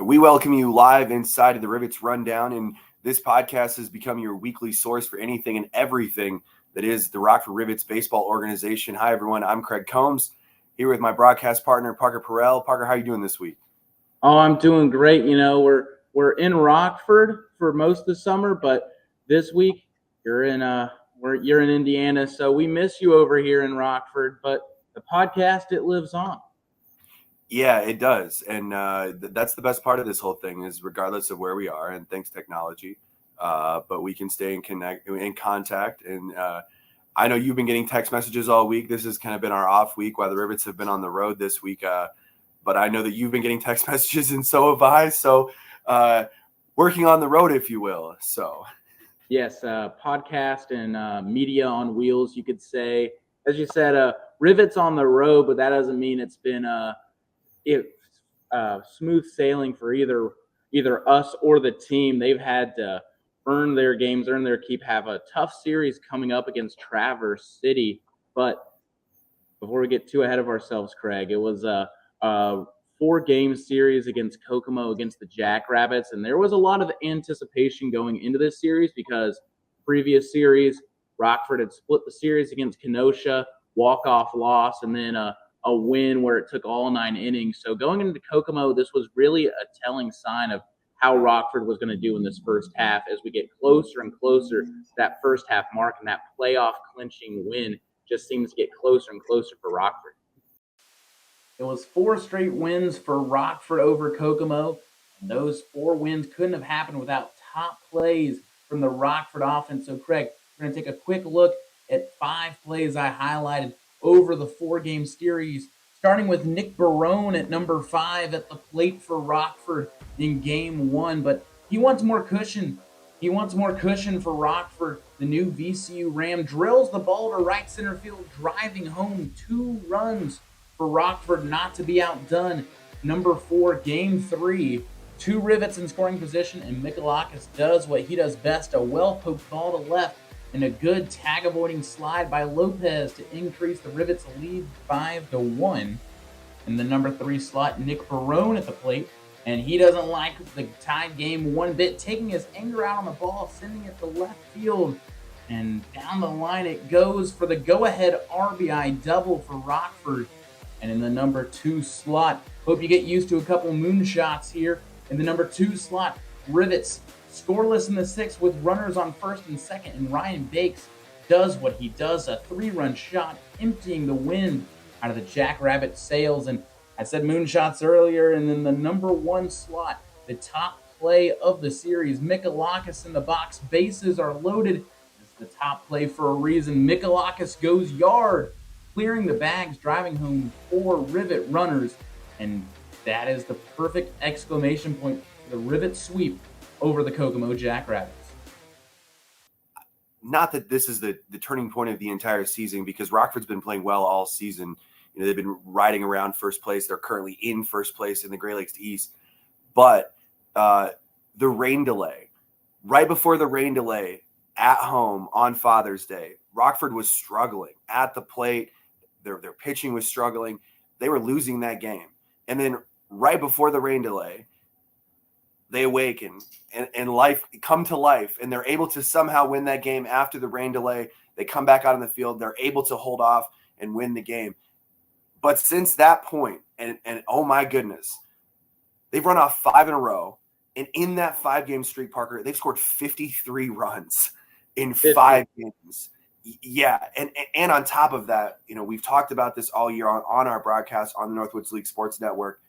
We welcome you live inside of the Rivets Rundown, and this podcast has become your weekly source for anything and everything that is the Rockford Rivets baseball organization. Hi, everyone. I'm Craig Combs, here with my broadcast partner, Parker Porrill. Parker, how are you doing this week? Oh, I'm doing great. You know, we're in Rockford for most of the summer, but this week you're in Indiana, so we miss you over here in Rockford. But the podcast, it lives on. Yeah, it does, and that's the best part of this whole thing is regardless of where we are, and thanks technology, but we can stay in contact. And I know you've been getting text messages all week. This has kind of been our off week while the Rivets have been on the road this week. But I know that you've been getting text messages, and so have I. So working on the road, if you will. So yes, podcast and media on wheels, you could say. As you said, Rivets on the road, but that doesn't mean it's been smooth sailing for either us or the team. They've had to earn their games, earn their keep, have a tough series coming up against Traverse City. But before we get too ahead of ourselves, Craig, it was a 4-game series against Kokomo, against the Jackrabbits, and there was a lot of anticipation going into this series because previous series, Rockford had split the series against Kenosha, walk-off loss, and then a win where it took all 9 innings. So going into Kokomo, this was really a telling sign of how Rockford was going to do in this first half as we get closer and closer to that first half mark, and that playoff clinching win just seems to get closer and closer for Rockford. It was 4 straight wins for Rockford over Kokomo, and those 4 wins couldn't have happened without top plays from the Rockford offense. So, Craig, we're going to take a quick look at 5 plays I highlighted over the 4-game series, starting with Nick Barone at number 5 at the plate for Rockford in Game 1. But he wants more cushion. He wants more cushion for Rockford. The new VCU Ram drills the ball to right center field, driving home 2 runs for Rockford not to be outdone. Number 4, Game 3, 2 Rivets in scoring position, and Michalakis does what he does best, a well-poked ball to left and a good tag-avoiding slide by Lopez to increase the Rivets' lead 5-1. In the number 3 slot, Nick Barone at the plate, and he doesn't like the tied game one bit, taking his anger out on the ball, sending it to left field, and down the line it goes for the go-ahead RBI double for Rockford. And in the number 2 slot, hope you get used to a couple moonshots here. In the number 2 slot, Rivets scoreless in the 6th with runners on first and second, and Ryan Bakes does what he does, a 3-run shot, emptying the wind out of the Jackrabbit sails. And I said moonshots earlier, and in the number 1 slot, the top play of the series, Michalakis in the box, bases are loaded. It's the top play for a reason. Michalakis goes yard, clearing the bags, driving home 4 Rivet runners, and that is the perfect exclamation point for the Rivet sweep over the Kokomo Jackrabbits. Not that this is the turning point of the entire season, because Rockford's been playing well all season. You know, they've been riding around first place. They're currently in first place in the Great Lakes East. But the rain delay, right before the rain delay at home on Father's Day, Rockford was struggling at the plate. Their pitching was struggling. They were losing that game. And then right before the rain delay, they awaken and life come to life, and they're able to somehow win that game after the rain delay. They come back out on the field. They're able to hold off and win the game. But since that point, and oh my goodness, they've run off 5 in a row. And in that 5-game streak, Parker, they've scored 53 runs in 5 games. Yeah, and on top of that, you know, we've talked about this all year on our broadcast on the Northwoods League Sports Network,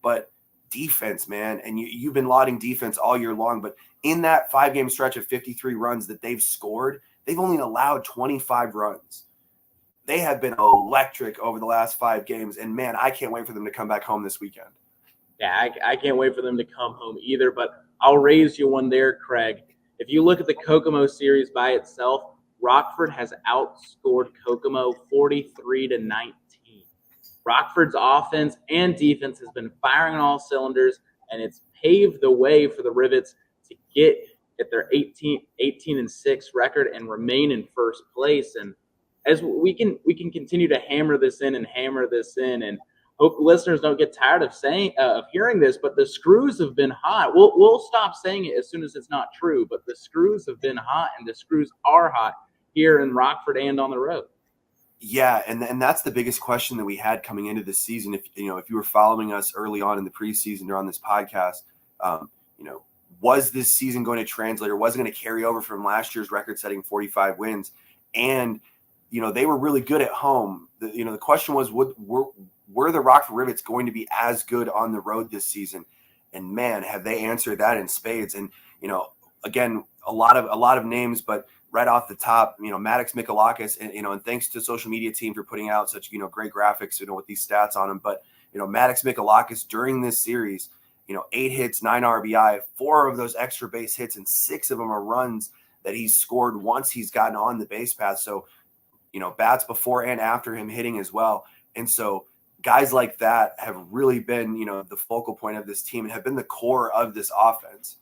but defense, man, and you've been lauding defense all year long, but in that 5-game stretch of 53 runs that they've scored, they've only allowed 25 runs. They have been electric over the last 5 games, and man, I can't wait for them to come back home this weekend. Yeah, I can't wait for them to come home either, but I'll raise you one there, Craig. If you look at the Kokomo series by itself, Rockford has outscored Kokomo 43-19. Rockford's offense and defense has been firing on all cylinders, and it's paved the way for the Rivets to get at their 18-6 record and remain in first place. And as we can continue to hammer this in, and hope listeners don't get tired of hearing this, but the screws have been hot. We'll stop saying it as soon as it's not true, but the screws have been hot, and the screws are hot here in Rockford and on the road. Yeah, and that's the biggest question that we had coming into this season. If you were following us early on in the preseason or on this podcast, was this season going to translate, or was it going to carry over from last year's record-setting 45 wins? And they were really good at home. The question was, were the Rockford Rivets going to be as good on the road this season? And man, have they answered that in spades. And again, a lot of names, but right off the top, Maddox Mikalakis, and thanks to the social media team for putting out such great graphics, with these stats on him. But Maddox Mikalakis during this series, 8 hits, 9 RBI, 4 of those extra base hits, and 6 of them are runs that he's scored once he's gotten on the base path. So bats before and after him hitting as well. And so guys like that have really been, the focal point of this team and have been the core of this offense.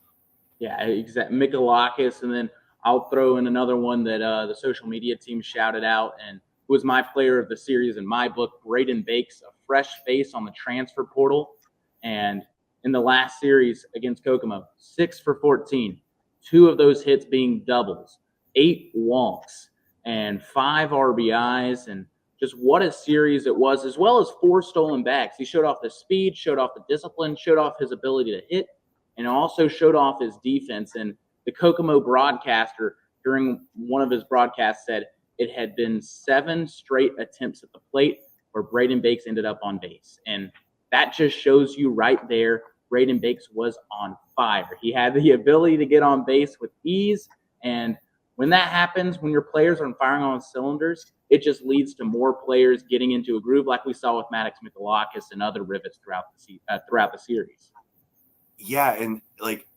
Yeah, exactly. Mikalakis, and then I'll throw in another one that the social media team shouted out, and who was my player of the series in my book, Braden Bakes, a fresh face on the transfer portal. And in the last series against Kokomo, 6 for 14, 2 of those hits being doubles, 8 walks, and 5 RBIs, and just what a series it was, as well as 4 stolen bags. He showed off the speed, showed off the discipline, showed off his ability to hit, and also showed off his defense. And the Kokomo broadcaster during one of his broadcasts said it had been 7 straight attempts at the plate where Braden Bakes ended up on base. And that just shows you right there, Braden Bakes was on fire. He had the ability to get on base with ease, and when that happens, when your players are firing on cylinders, it just leads to more players getting into a groove, like we saw with Maddox Mikalakis and other Rivets throughout the series. Yeah, and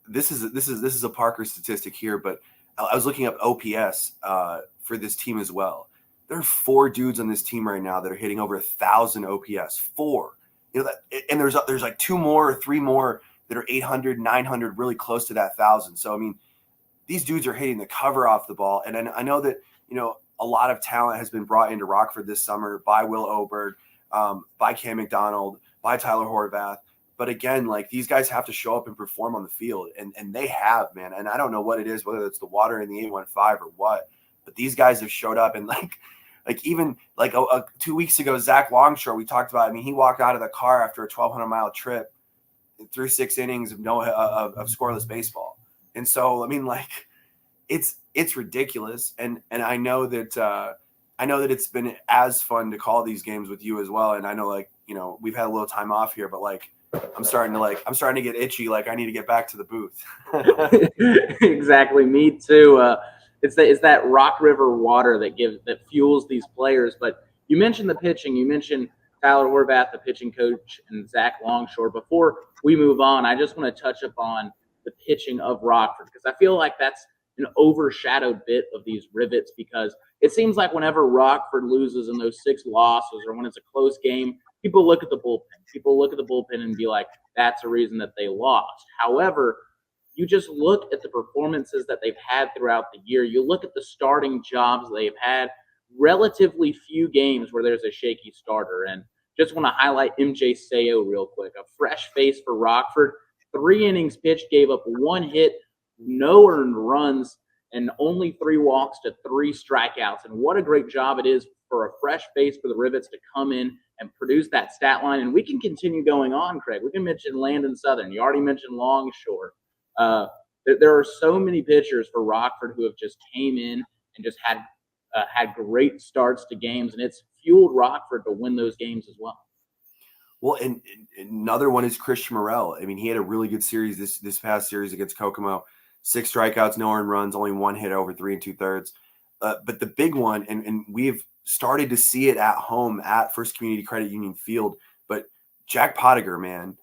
this is a Parker statistic here, but I was looking up OPS for this team as well. There are 4 dudes on this team right now that are hitting over 1,000 OPS. 4. And there's like 2 more or 3 more that are 800, 900, really close to that 1,000. So I mean, these dudes are hitting the cover off the ball. And I know that, a lot of talent has been brought into Rockford this summer by Will Oberg, by Cam McDonald, by Tyler Horvath. But again, these guys have to show up and perform on the field. And they have, man. And I don't know what it is, whether it's the water in the 815 or what, but these guys have showed up. And even 2 weeks ago, Zach Longshore, we talked about, he walked out of the car after a 1,200-mile trip through 6 innings of scoreless baseball. And so, it's ridiculous. And I know that it's been as fun to call these games with you as well. And I know we've had a little time off here, but I'm starting to get itchy. I need to get back to the booth. Exactly. Me too. It's that Rock River water that fuels these players. But you mentioned the pitching. You mentioned Tyler Horvath, the pitching coach, and Zach Longshore. Before we move on, I just want to touch upon the pitching of Rockford, because I feel like that's an overshadowed bit of these Rivets, because it seems like whenever Rockford loses in those 6 losses, or when it's a close game, people look at the bullpen. People look at the bullpen and be like, that's a reason that they lost. However, you just look at the performances that they've had throughout the year. You look at the starting jobs they've had, relatively few games where there's a shaky starter. And just want to highlight MJ Sayo real quick, a fresh face for Rockford. 3 innings pitched, gave up 1 hit, no earned runs, and only 3 walks to 3 strikeouts. And what a great job it is for a fresh face for the Rivets to come in and produce that stat line. And we can continue going on, Craig. We can mention Landon Southern. You already mentioned Longshore. There are so many pitchers for Rockford who have just came in and just had great starts to games, and it's fueled Rockford to win those games as well. Well, and another one is Christian Morel. He had a really good series this past series against Kokomo. 6 strikeouts, no earned runs, only 1 hit over 3 2/3. But the big one, and we've started to see it at home at First Community Credit Union Field, but Jack Pottinger, man,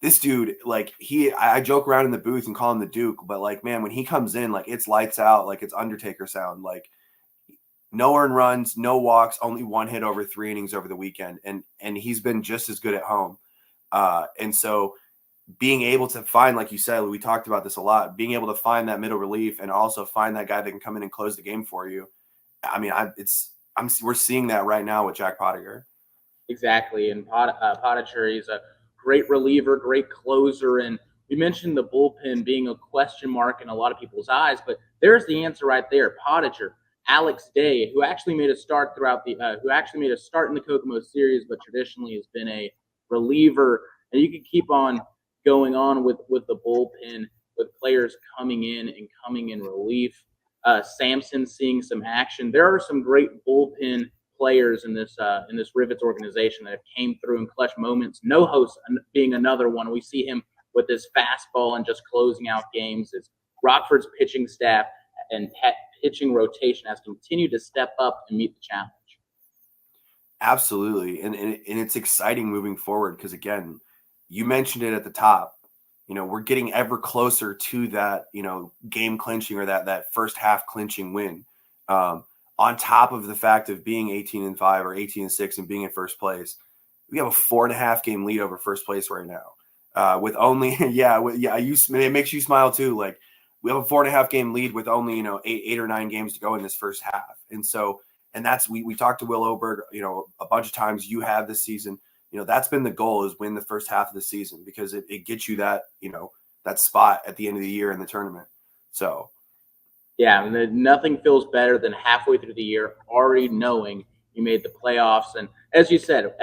this dude, I joke around in the booth and call him the Duke, but man, when he comes in, it's lights out, it's Undertaker sound, no earned runs, no walks, only 1 hit over 3 innings over the weekend. And he's been just as good at home. And so being able to find, like you said, we talked about this a lot, being able to find that middle relief and also find that guy that can come in and close the game for you. We're seeing that right now with Jack Pottinger. Exactly, and Pottinger, he's a great reliever, great closer, and we mentioned the bullpen being a question mark in a lot of people's eyes, but there's the answer right there. Pottinger, Alex Day, who actually made a start in the Kokomo series, but traditionally has been a reliever, and you can keep on going on with the bullpen with players coming in relief. Samson seeing some action. There are some great bullpen players in this Rivets organization that have came through in clutch moments. No host being another one. We see him with his fastball and just closing out games. It's Rockford's pitching staff and pitching rotation has continued to step up and meet the challenge. Absolutely, and it's exciting moving forward because again, you mentioned it at the top. We're getting ever closer to that game clinching or that first half clinching win. On top of the fact of being 18-5 or 18-6 and being in first place, we have a 4.5 game lead over first place right now. With only it makes you smile too. Like we have a 4.5 game lead with only eight or 9 games to go in this first half, and that's we talked to Will Oberg a bunch of times. You have this season. That's been the goal, is win the first half of the season because it gets you that that spot at the end of the year in the tournament. So. Yeah, nothing feels better than halfway through the year already knowing you made the playoffs. And as you said,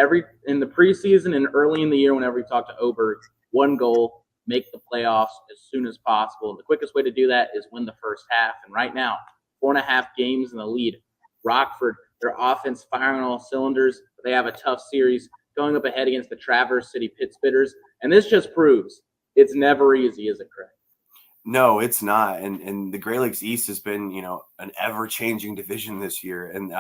in the preseason and early in the year, whenever you talk to Oberg, one goal: make the playoffs as soon as possible. And the quickest way to do that is win the first half. And right now, 4.5 games in the lead. Rockford, their offense firing on all cylinders. They have a tough series going up ahead against the Traverse City Pittsbitters. And this just proves it's never easy, is it, Craig? No, it's not. And the Great Lakes East has been, an ever-changing division this year. And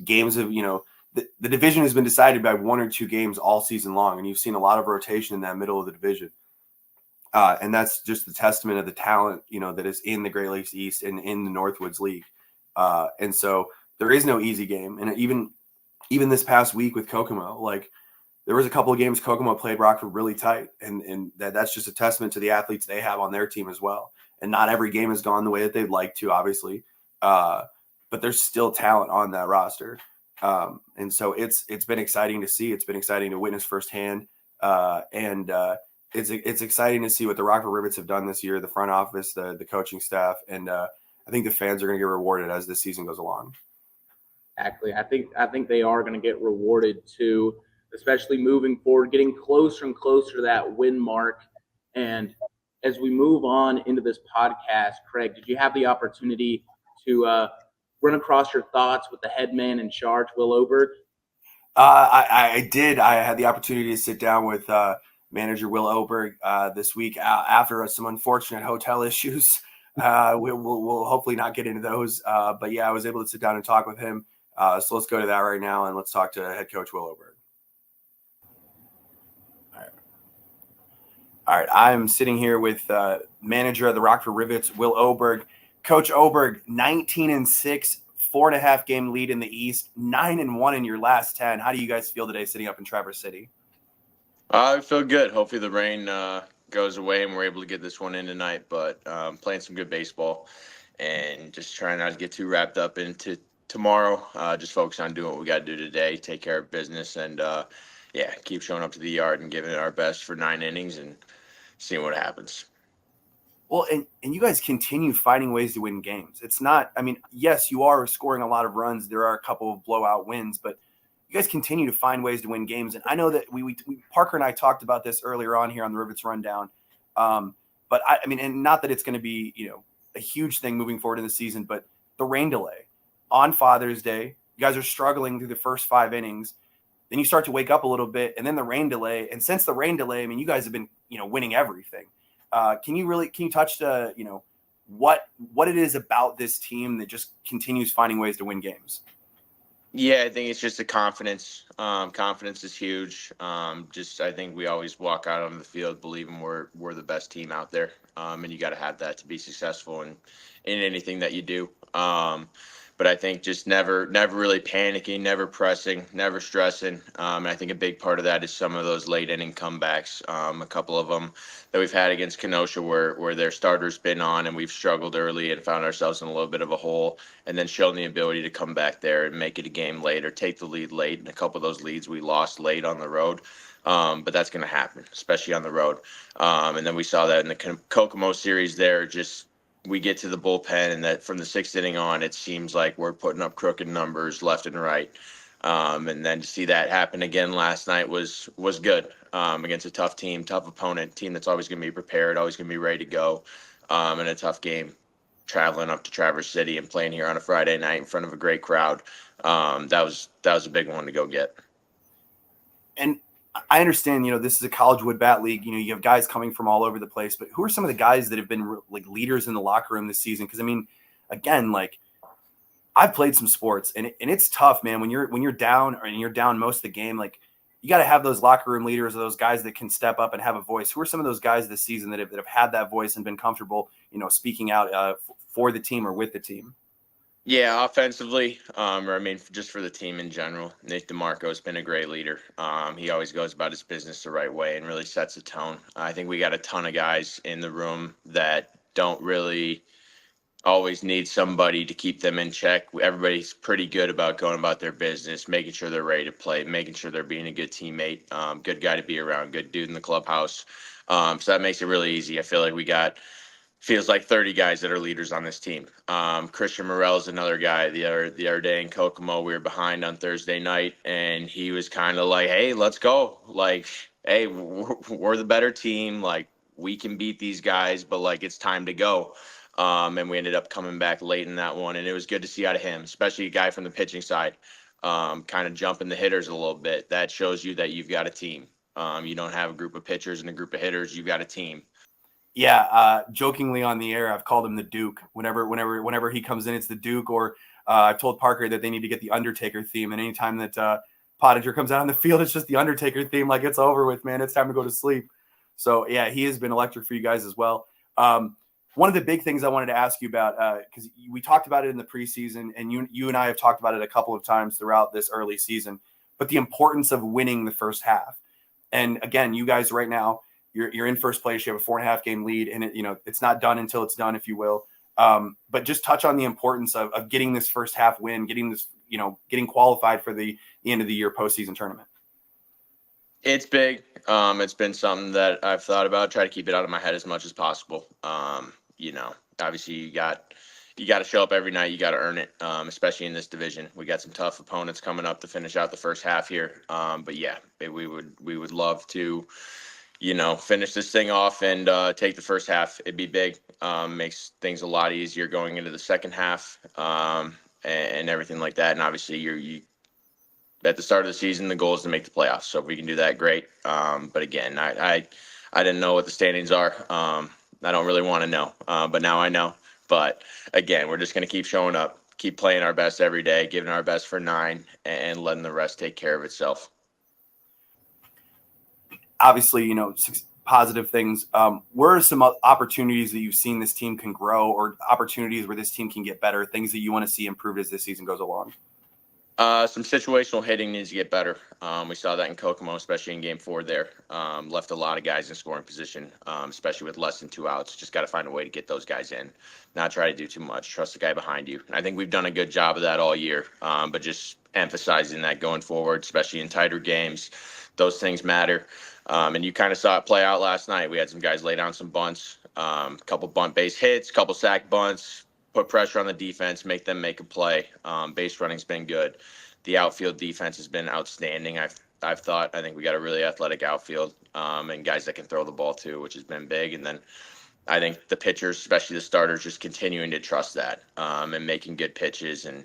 games of, the division has been decided by 1 or 2 games all season long. And you've seen a lot of rotation in that middle of the division. And that's just the testament of the talent, that is in the Great Lakes East and in the Northwoods League. And so there is no easy game. And even this past week with Kokomo, there was a couple of games Kokomo played Rockford really tight, and that's just a testament to the athletes they have on their team as well. And not every game has gone the way that they'd like to, obviously, but there's still talent on that roster. And so it's been exciting to see. It's been exciting to witness firsthand, and it's exciting to see what the Rockford Rivets have done this year, the front office, the coaching staff, and I think the fans are going to get rewarded as this season goes along. Exactly. I think they are going to get rewarded too, especially moving forward, getting closer and closer to that win mark. And as we move on into this podcast, Craig, did you have the opportunity to run across your thoughts with the head man in charge, Will Oberg? I did. I had the opportunity to sit down with manager Will Oberg this week after some unfortunate hotel issues. We'll hopefully not get into those. But yeah, I was able to sit down and talk with him. So let's go to that right now, and let's talk to head coach Will Oberg. All right, I'm sitting here with manager of the Rockford Rivets, Will Oberg. Coach Oberg, 19-6, 4.5 game lead in the East, 9-1 in your last 10. How do you guys feel today sitting up in Traverse City? I feel good. Hopefully the rain goes away and we're able to get this one in tonight. But playing some good baseball and just trying not to get too wrapped up into tomorrow. Just focus on doing what we got to do today, take care of business, and keep showing up to the yard and giving it our best for 9 innings and seeing what happens. Well, and you guys continue finding ways to win games. It's not, yes, you are scoring a lot of runs. There are a couple of blowout wins, but you guys continue to find ways to win games. And I know that we Parker and I talked about this earlier on here on the Rivets Rundown. But and not that it's going to be, a huge thing moving forward in the season, but the rain delay on Father's Day, you guys are struggling through the first 5 innings. Then you start to wake up a little bit, and then the rain delay. And since the rain delay, you guys have been, winning everything. Can you touch what it is about this team that just continues finding ways to win games? Yeah, I think it's just the confidence. Confidence is huge. I think we always walk out on the field believing we're the best team out there, and you got to have that to be successful in anything that you do. But I think just never really panicking, never pressing, never stressing. And I think a big part of that is some of those late inning comebacks. A couple of them that we've had against Kenosha where their starter's been on and we've struggled early and found ourselves in a little bit of a hole, and then shown the ability to come back there and make it a game late or take the lead late. And a couple of those leads we lost late on the road. But that's going to happen, especially on the road. And then we saw that in the Kokomo series there, just we get to the bullpen, and that from the sixth inning on, it seems like we're putting up crooked numbers left and right. And then to see that happen again last night was good against a tough team, tough opponent, team that's always going to be prepared, always going to be ready to go, in a tough game, traveling up to Traverse City and playing here on a Friday night in front of a great crowd. That was a big one to go get. And I understand, this is a college wood bat league. You have guys coming from all over the place, but who are some of the guys that have been like leaders in the locker room this season? Because again, like I've played some sports, and it's tough, man. When you're down and you're down most of the game, like you got to have those locker room leaders, or those guys that can step up and have a voice. Who are some of those guys this season that have had that voice and been comfortable, speaking out for the team or with the team? Yeah, offensively, just for the team in general, Nick DeMarco has been a great leader. He always goes about his business the right way and really sets a tone. I think we got a ton of guys in the room that don't really always need somebody to keep them in check. Everybody's pretty good about going about their business, making sure they're ready to play, making sure they're being a good teammate, good guy to be around, good dude in the clubhouse. So that makes it really easy. I feel like feels like 30 guys that are leaders on this team. Christian Morel is another guy. The other day in Kokomo, we were behind on Thursday night, and he was kind of like, "Hey, let's go! Like, hey, we're the better team. Like, we can beat these guys, but like, it's time to go." And we ended up coming back late in that one, and it was good to see out of him, especially a guy from the pitching side, kind of jumping the hitters a little bit. That shows you that you've got a team. You don't have a group of pitchers and a group of hitters. You've got a team. Yeah, jokingly on the air, I've called him the Duke. Whenever he comes in, it's the Duke. Or I've told Parker that they need to get the Undertaker theme. And anytime that Pottinger comes out on the field, it's just the Undertaker theme. Like, it's over with, man. It's time to go to sleep. So yeah, he has been electric for you guys as well. One of the big things I wanted to ask you about, because we talked about it in the preseason, and you and I have talked about it a couple of times throughout this early season, but the importance of winning the first half. And again, you guys right now, you're in first place. You have a 4.5 game lead, and it's not done until it's done, if you will. But just touch on the importance of getting this first half win, getting qualified for the end of the year postseason tournament. It's big. It's been something that I've thought about. Try to keep it out of my head as much as possible. Obviously you got to show up every night. You got to earn it, especially in this division. We got some tough opponents coming up to finish out the first half here. But yeah, we would love to, finish this thing off and take the first half. It'd be big. Makes things a lot easier going into the second half, and everything like that. And obviously you at the start of the season, the goal is to make the playoffs. So if we can do that, great. But again, I didn't know what the standings are. I don't really want to know, but now I know. But again, we're just going to keep showing up, keep playing our best every day, giving our best for 9, and letting the rest take care of itself. Obviously, positive things. Where are some opportunities that you've seen this team can grow, or opportunities where this team can get better, things that you want to see improved as this season goes along? Some situational hitting needs to get better. We saw that in Kokomo, especially in Game 4 there. Left a lot of guys in scoring position, especially with less than 2 outs. Just got to find a way to get those guys in, not try to do too much. Trust the guy behind you. And I think we've done a good job of that all year, but just emphasizing that going forward, especially in tighter games. Those things matter. And you kind of saw it play out last night. We had some guys lay down some bunts, a couple bunt base hits, a couple sack bunts, put pressure on the defense, make them make a play. Base running's been good. The outfield defense has been outstanding. I think we got a really athletic outfield, and guys that can throw the ball too, which has been big. And then I think the pitchers, especially the starters, just continuing to trust that, and making good pitches, and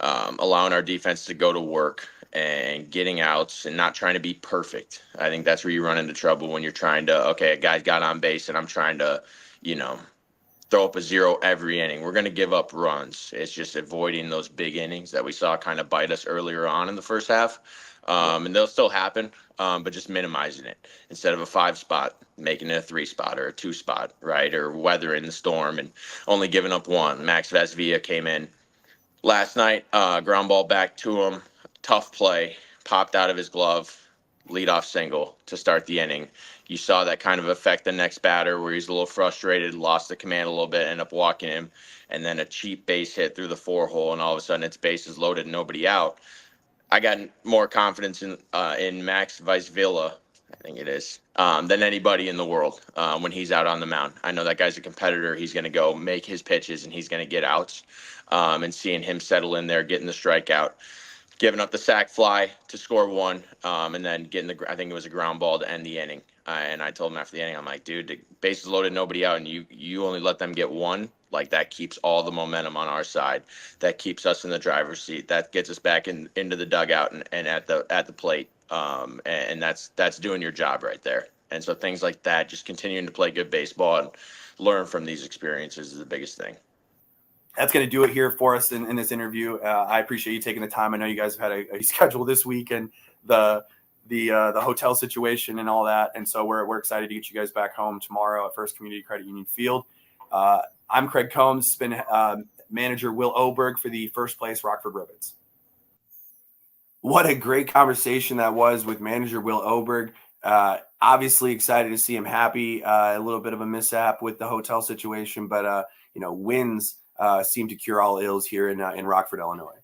allowing our defense to go to work and getting outs and not trying to be perfect. I think that's where you run into trouble when you're trying to, okay, a guy's got on base and I'm trying to, throw up a 0 every inning. We're going to give up runs. It's just avoiding those big innings that we saw kind of bite us earlier on in the first half. And they'll still happen, but just minimizing it. Instead of a 5 spot, making it a 3 spot or a 2 spot, right? Or weathering the storm and only giving up 1. Max Vesvia came in, Last night, ground ball back to him, tough play, popped out of his glove, leadoff single to start the inning. You saw that kind of affect the next batter where he's a little frustrated, lost the command a little bit, ended up walking him, and then a cheap base hit through the 4-hole, and all of a sudden it's bases loaded, nobody out. I got more confidence in Max Villa, I think it is, than anybody in the world when he's out on the mound. I know that guy's a competitor. He's going to go make his pitches and he's going to get outs. And seeing him settle in there, getting the strikeout, giving up the sac fly to score one, and then getting I think it was a ground ball to end the inning. And I told him after the inning, I'm like, dude, the bases loaded, nobody out, and you only let them get one. Like, that keeps all the momentum on our side. That keeps us in the driver's seat. That gets us back into the dugout and at the plate. And that's doing your job right there. And so things like that, just continuing to play good baseball and learn from these experiences is the biggest thing. That's going to do it here for us in this interview. I appreciate you taking the time. I know you guys have had a schedule this week and the hotel situation and all that. And so we're excited to get you guys back home tomorrow at First Community Credit Union Field. I'm Craig Combs. It's been manager Will Oberg for the first place Rockford Rivets. What a great conversation that was with manager Will Oberg. Obviously excited to see him happy. A little bit of a mishap with the hotel situation, but wins seem to cure all ills here in Rockford, Illinois.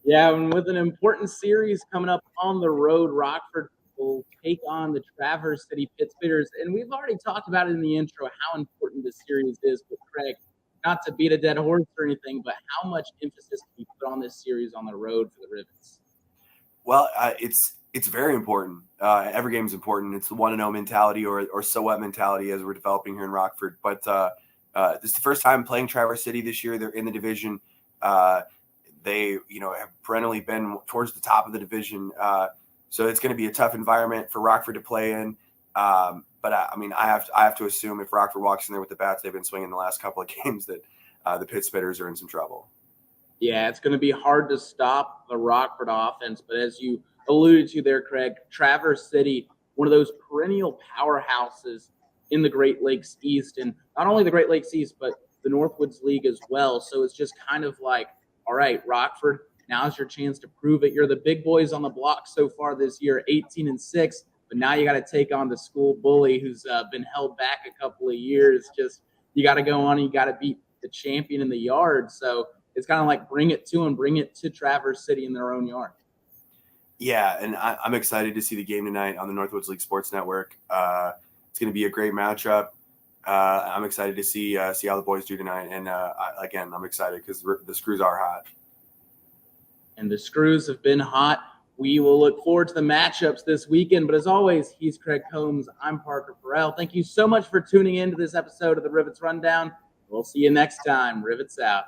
Yeah, and with an important series coming up on the road, Rockford will take on the Traverse City Pittsfitters. And we've already talked about it in the intro, how important this series is. But Craig, not to beat a dead horse or anything, but how much emphasis can you put on this series on the road for the Rivets? Well, it's very important. Every game is important. It's the 1-0 mentality or so what mentality as we're developing here in Rockford. But this is the first time playing Traverse City this year. They're in the division. They have perennially been towards the top of the division. So it's going to be a tough environment for Rockford to play in. But I have to assume if Rockford walks in there with the bats they've been swinging the last couple of games that the Pittsfitters are in some trouble. Yeah, it's going to be hard to stop the Rockford offense. But as you alluded to there, Craig, Traverse City, one of those perennial powerhouses in the Great Lakes East, and not only the Great Lakes East, but the Northwoods League as well. So it's just kind of like, all right, Rockford, now's your chance to prove it. You're the big boys on the block so far this year, 18-6, but now you got to take on the school bully who's been held back a couple of years. Just you got to go on and you got to beat the champion in the yard. So it's kind of like bring it to them, bring it to Traverse City in their own yard. Yeah, and I'm excited to see the game tonight on the Northwoods League Sports Network. It's going to be a great matchup. I'm excited to see how the boys do tonight. And again, I'm excited because the Screws are hot. And the Screws have been hot. We will look forward to the matchups this weekend. But as always, he's Craig Combs. I'm Parker Porrill. Thank you so much for tuning in to this episode of the Rivets Rundown. We'll see you next time. Rivets out.